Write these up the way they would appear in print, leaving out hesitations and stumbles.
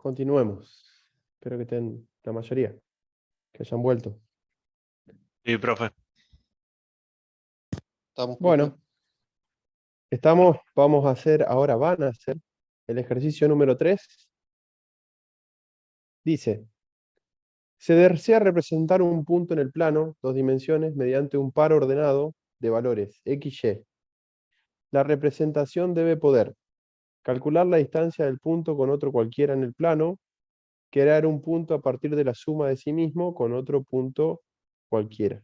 Continuemos. Espero que estén la mayoría, que hayan vuelto. Sí, profe. Estamos, Bueno, vamos a hacer, ahora van a hacer el ejercicio número 3. Dice, se desea representar un punto en el plano, dos dimensiones, mediante un par ordenado de valores, x, y. La representación debe poder calcular la distancia del punto con otro cualquiera en el plano, crear un punto a partir de la suma de sí mismo con otro punto cualquiera.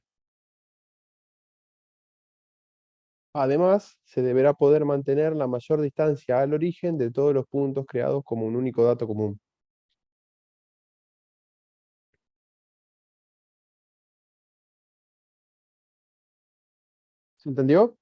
Además, se deberá poder mantener la mayor distancia al origen de todos los puntos creados como un único dato común. ¿Se entendió?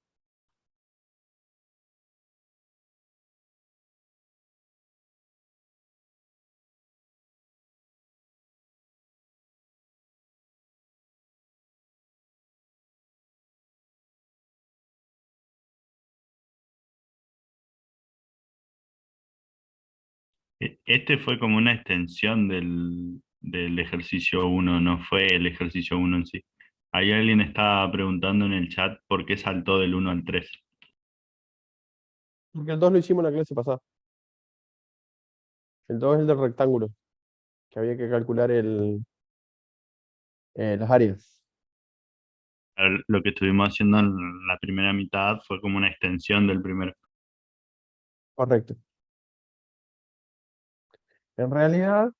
Este fue como una extensión del ejercicio uno, no fue el ejercicio uno en sí. Ahí alguien estaba preguntando en el chat por qué saltó del uno al 3. Porque el 2 lo hicimos en la clase pasada. El 2 es el del rectángulo, que había que calcular las áreas. Lo que estuvimos haciendo en la primera mitad fue como una extensión del primero. Correcto. En realidad,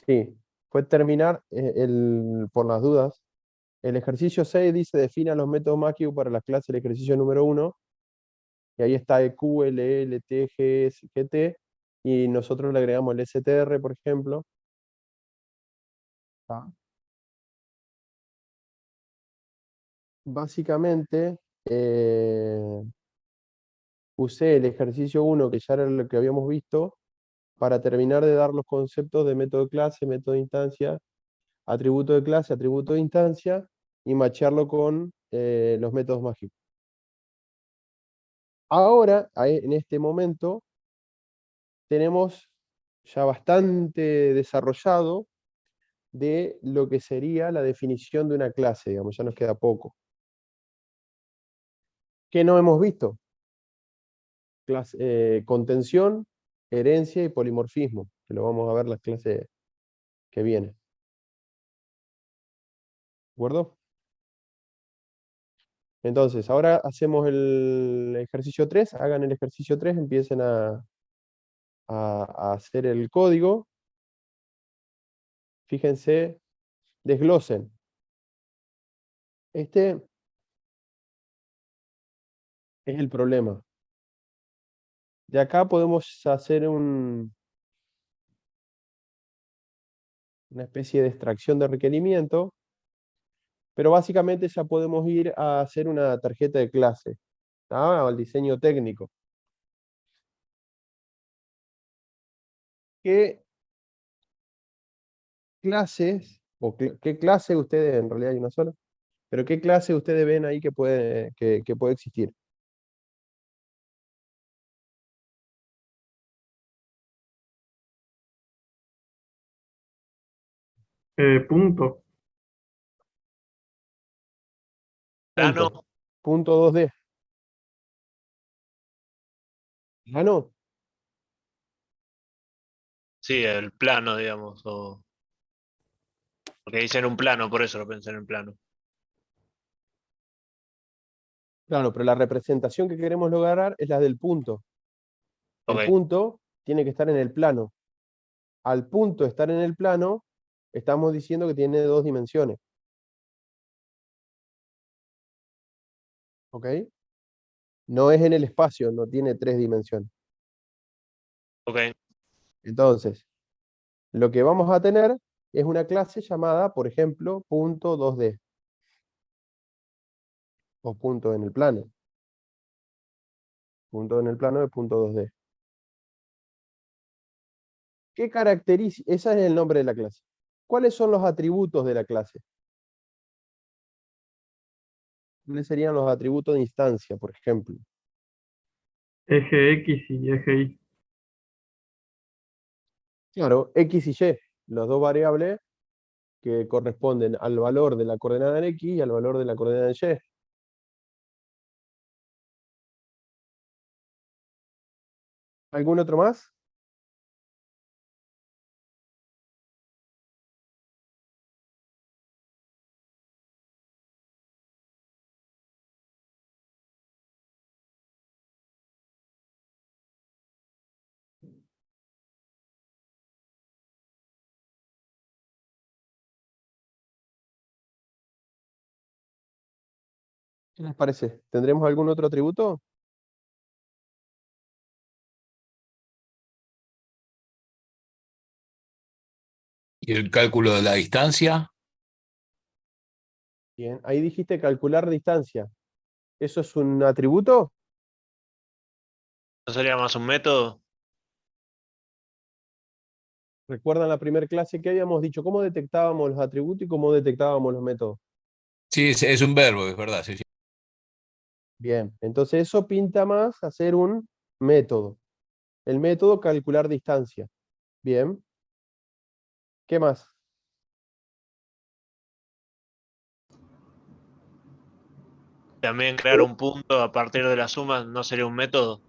sí, fue terminar, por las dudas, el ejercicio 6 dice defina los métodos mágicos para las clases del ejercicio número 1, y ahí está EQ, LE, LT, GS, GT, y nosotros le agregamos el STR, por ejemplo. Básicamente, usé el ejercicio 1, que ya era lo que habíamos visto, para terminar de dar los conceptos de método de clase, método de instancia, atributo de clase, atributo de instancia, y macharlo con los métodos mágicos. Ahora, en este momento, tenemos ya bastante desarrollado de lo que sería la definición de una clase, digamos, ya nos queda poco. ¿Qué no hemos visto? Contención, herencia y polimorfismo, que lo vamos a ver la clase que viene. ¿De acuerdo? Entonces, ahora hacemos el ejercicio 3, hagan el ejercicio 3, empiecen a hacer el código. Fíjense, desglosen. Este es el problema. De acá podemos hacer una especie de extracción de requerimiento, pero básicamente ya podemos ir a hacer una tarjeta de clase, al diseño técnico. ¿Qué clases, qué clase ustedes, en realidad hay una sola, pero qué clase ustedes ven ahí que puede existir? Punto. Plano. Punto 2D. ¿Plano? Sí, el plano, digamos. Porque dicen un plano, por eso lo pensé en el plano. Claro, pero la representación que queremos lograr es la del punto. El Ok. punto tiene que estar en el plano. Al punto estar en el plano, estamos diciendo que tiene dos dimensiones. ¿Ok? No es en el espacio, no tiene tres dimensiones. Ok. Entonces, lo que vamos a tener es una clase llamada, por ejemplo, punto 2D. O punto en el plano. Punto en el plano de punto 2D. ¿Qué caracteriza? Ese es el nombre de la clase. ¿Cuáles son los atributos de la clase? ¿Cuáles serían los atributos de instancia, por ejemplo? Eje X y eje Y. Claro, X y Y, las dos variables que corresponden al valor de la coordenada en X y al valor de la coordenada en Y. ¿Algún otro más? ¿Qué les parece? ¿Tendremos algún otro atributo? ¿Y el cálculo de la distancia? Bien, ahí dijiste calcular distancia. ¿Eso es un atributo? ¿No sería más un método? ¿Recuerdan la primera clase que habíamos dicho cómo detectábamos los atributos y cómo detectábamos los métodos? Sí, es un verbo, es verdad. Sí, sí. Bien, entonces eso pinta más a ser un método. El método calcular distancia. Bien. ¿Qué más? También crear un punto a partir de la suma no sería un método.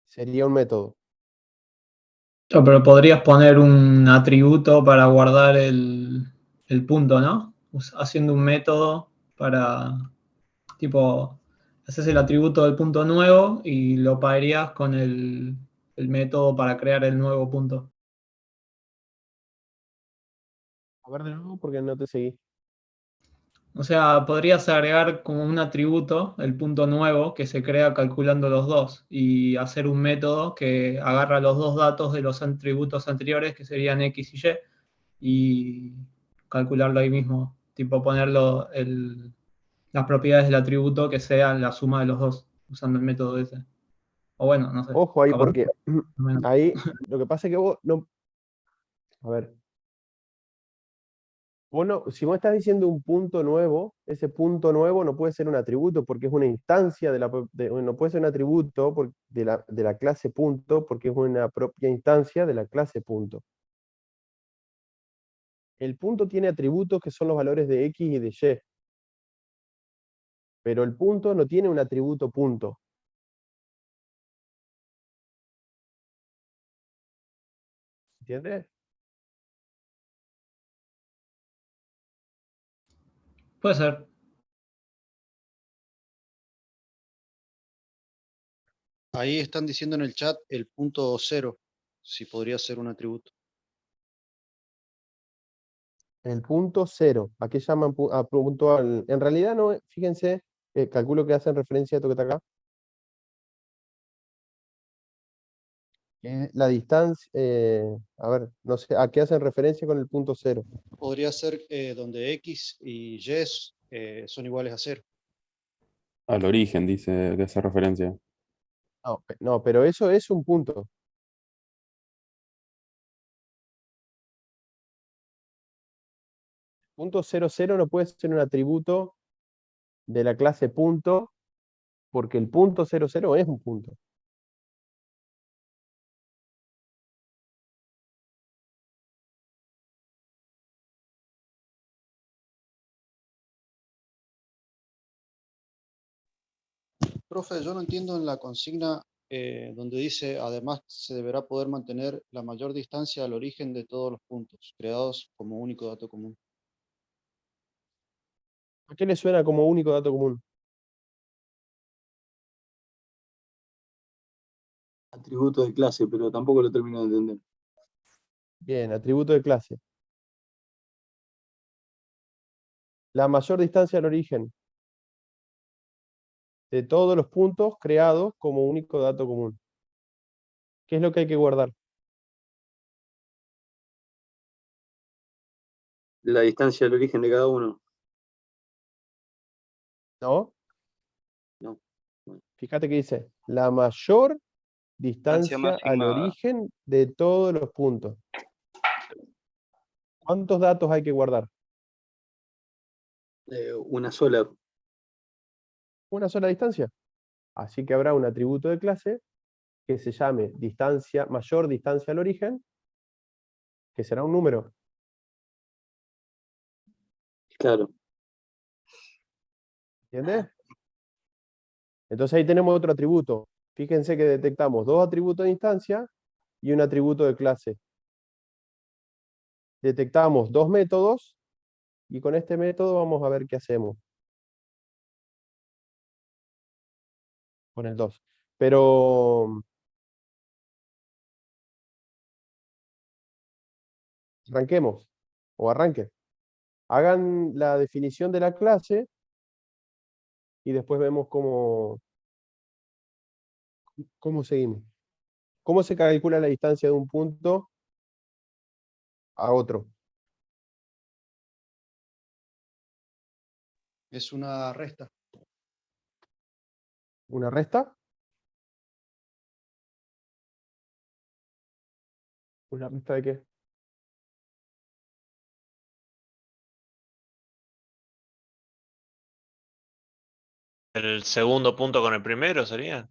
Sería un método. No, pero podrías poner un atributo para guardar el punto, ¿no? Haciendo un método para, tipo, haces el atributo del punto nuevo y lo pairías con el método para crear el nuevo punto. A ver de nuevo porque no te seguí. O sea, podrías agregar como un atributo, el punto nuevo, que se crea calculando los dos, y hacer un método que agarra los dos datos de los atributos anteriores, que serían X y Y calcularlo ahí mismo. Tipo ponerlo las propiedades del atributo que sean la suma de los dos, usando el método ese. O bueno, no sé. Ojo ahí capaz porque menos. ahí lo que pasa es que vos no... A ver. Si vos estás diciendo un punto nuevo, ese punto nuevo no puede ser un atributo porque es una instancia no puede ser un atributo de la clase punto porque es una propia instancia de la clase punto. El punto tiene atributos que son los valores de X y de Y, pero el punto no tiene un atributo punto. ¿Entiendes? Puede ser. Ahí están diciendo en el chat el punto 0, si podría ser un atributo. El punto 0. ¿A qué llaman punto? En realidad no, fíjense, calculo que hacen referencia a esto que está acá. La distancia, a ver, no sé, ¿a qué hacen referencia con el punto 0? Podría ser donde X y Y son iguales a 0. Al origen, dice que hace referencia. No, pero eso es un punto. Punto 00 no puede ser un atributo de la clase punto, porque el punto 00 es un punto. Profe, yo no entiendo en la consigna donde dice, además se deberá poder mantener la mayor distancia al origen de todos los puntos, creados como único dato común. ¿A qué le suena como único dato común? Atributo de clase, pero tampoco lo termino de entender. Bien, atributo de clase. La mayor distancia al origen de todos los puntos creados como único dato común. ¿Qué es lo que hay que guardar? La distancia al origen de cada uno. ¿No? No. Fíjate que dice, la mayor distancia al máxima. origen de todos los puntos. ¿Cuántos datos hay que guardar? Una sola. Una sola distancia. Así que habrá un atributo de clase que se llame mayor distancia al origen, que será un número. Claro. ¿Entiendes? Entonces ahí tenemos otro atributo. Fíjense que detectamos dos atributos de instancia y un atributo de clase. Detectamos dos métodos y con este método vamos a ver qué hacemos con el 2. Pero arranquemos, o arranquen. Hagan la definición de la clase y después vemos cómo seguimos. ¿Cómo se calcula la distancia de un punto a otro? Es una resta. ¿Una resta? ¿Una resta de qué? El segundo punto con el primero sería.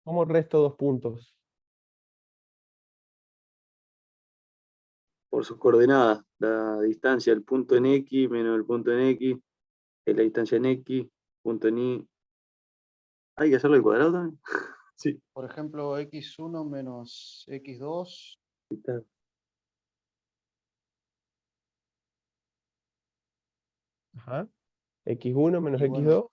¿Cómo resto dos puntos? Por sus coordenadas, la distancia del punto en X menos el punto en X, es la distancia en X, punto en Y. ¿Hay que hacerlo al cuadrado también? Sí. Por ejemplo, x1 menos x2. Ahí está. Ajá. X1 menos Y bueno, X2.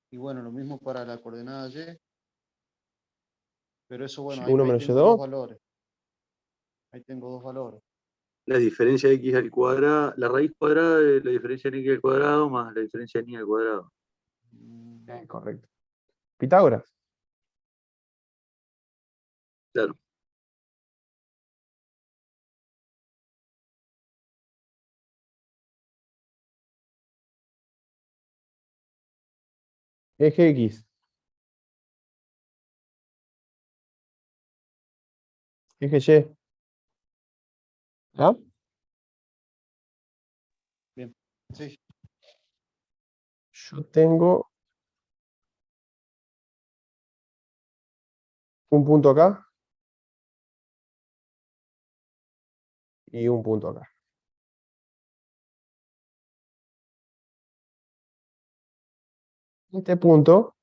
y bueno, lo mismo para la coordenada y. Pero eso, bueno, ahí, Y1 ahí menos tengo dos Y2. valores. Ahí tengo dos valores. La diferencia de X al cuadrado, la raíz cuadrada de la diferencia de X al cuadrado más la diferencia de Y al cuadrado. Correcto. Pitágoras. Claro. Eje X. Eje Y. ¿Ah? Bien. Sí. Yo tengo un punto acá y un punto acá. Este punto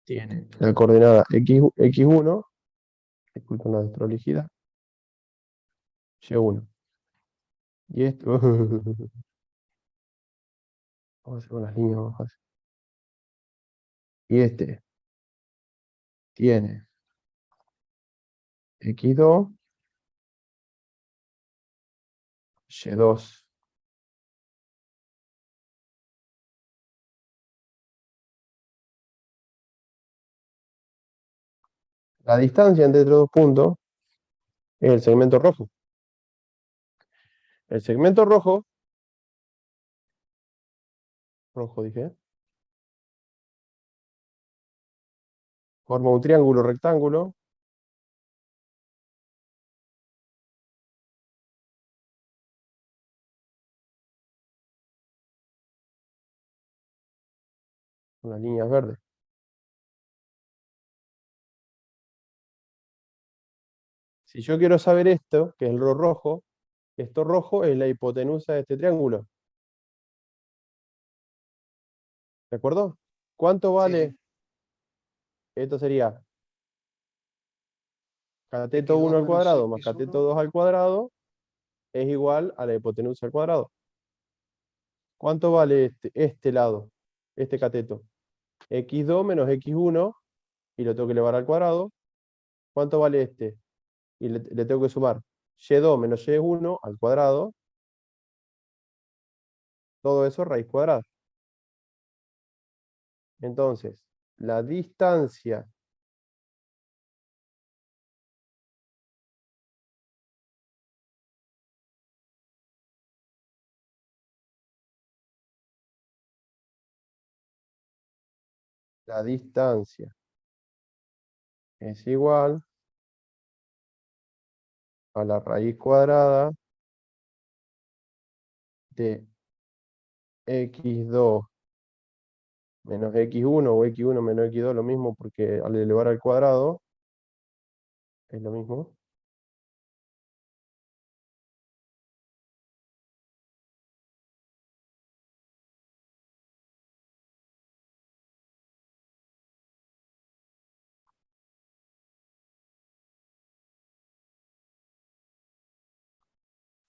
tiene la coordenada X1, disculpen la desprolijidad, Y1. Y esto, vamos a hacer con las líneas más fácil. Y este tiene X2, Y2. La distancia entre estos dos puntos es el segmento rojo. El segmento rojo dije, forma un triángulo rectángulo con las líneas verdes. Si yo quiero saber esto, que es el rojo, esto rojo es la hipotenusa de este triángulo. ¿De acuerdo? ¿Cuánto Sí, vale? sí. Esto sería cateto X2 1 al menos cuadrado más cateto X1. 2 al cuadrado es igual a la hipotenusa al cuadrado. ¿Cuánto vale este lado, este cateto? X2 menos X1, y lo tengo que elevar al cuadrado. ¿Cuánto vale este? Y le tengo que sumar Y2 menos Y1 al cuadrado. Todo eso raíz cuadrada. Entonces, la distancia es igual a la raíz cuadrada de x2 menos x1 o x1 menos x2, lo mismo porque al elevar al cuadrado es lo mismo.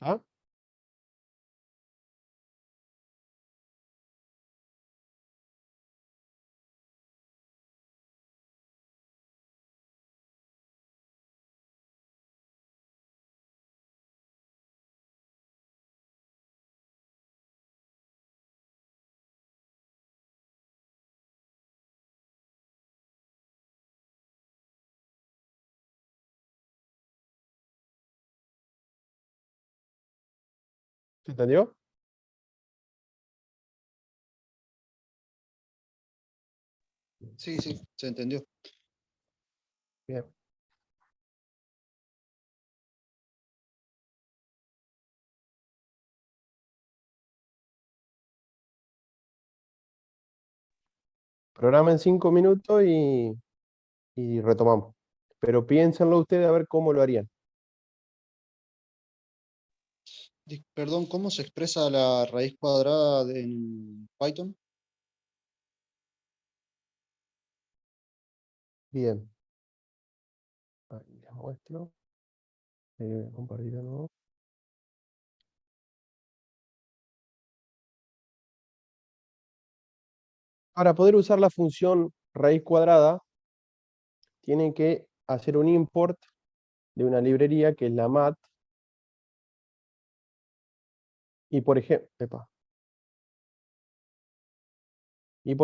¿Ah? ¿Se entendió? Sí, sí, se entendió. Bien. Programa en 5 minutos y retomamos. Pero piénsenlo ustedes a ver cómo lo harían. Perdón, ¿cómo se expresa la raíz cuadrada en Python? Bien. Ahí les muestro. Compartir de nuevo. Para poder usar la función raíz cuadrada, tienen que hacer un import de una librería que es la mat. Y por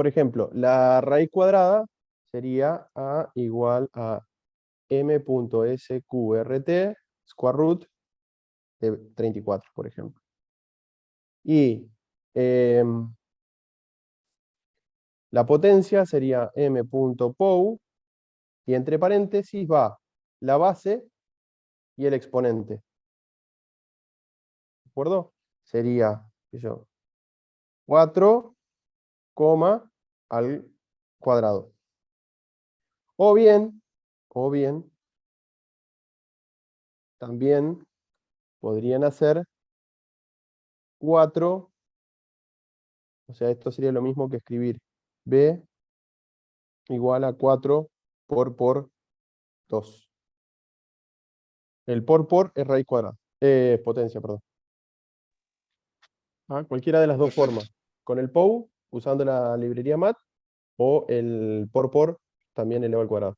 ejemplo, la raíz cuadrada sería a igual a m.sqrt square root de 34, por ejemplo. Y la potencia sería m.pow, y entre paréntesis va la base y el exponente. ¿De acuerdo? Sería, qué sé yo, 4, al cuadrado. O bien, también podrían hacer 4, o sea, esto sería lo mismo que escribir b igual a 4 por 2. El por es raíz cuadrada, potencia, perdón. Cualquiera de las dos Perfecto. formas. Con el POW, usando la librería mat, o el por también elevado al cuadrado.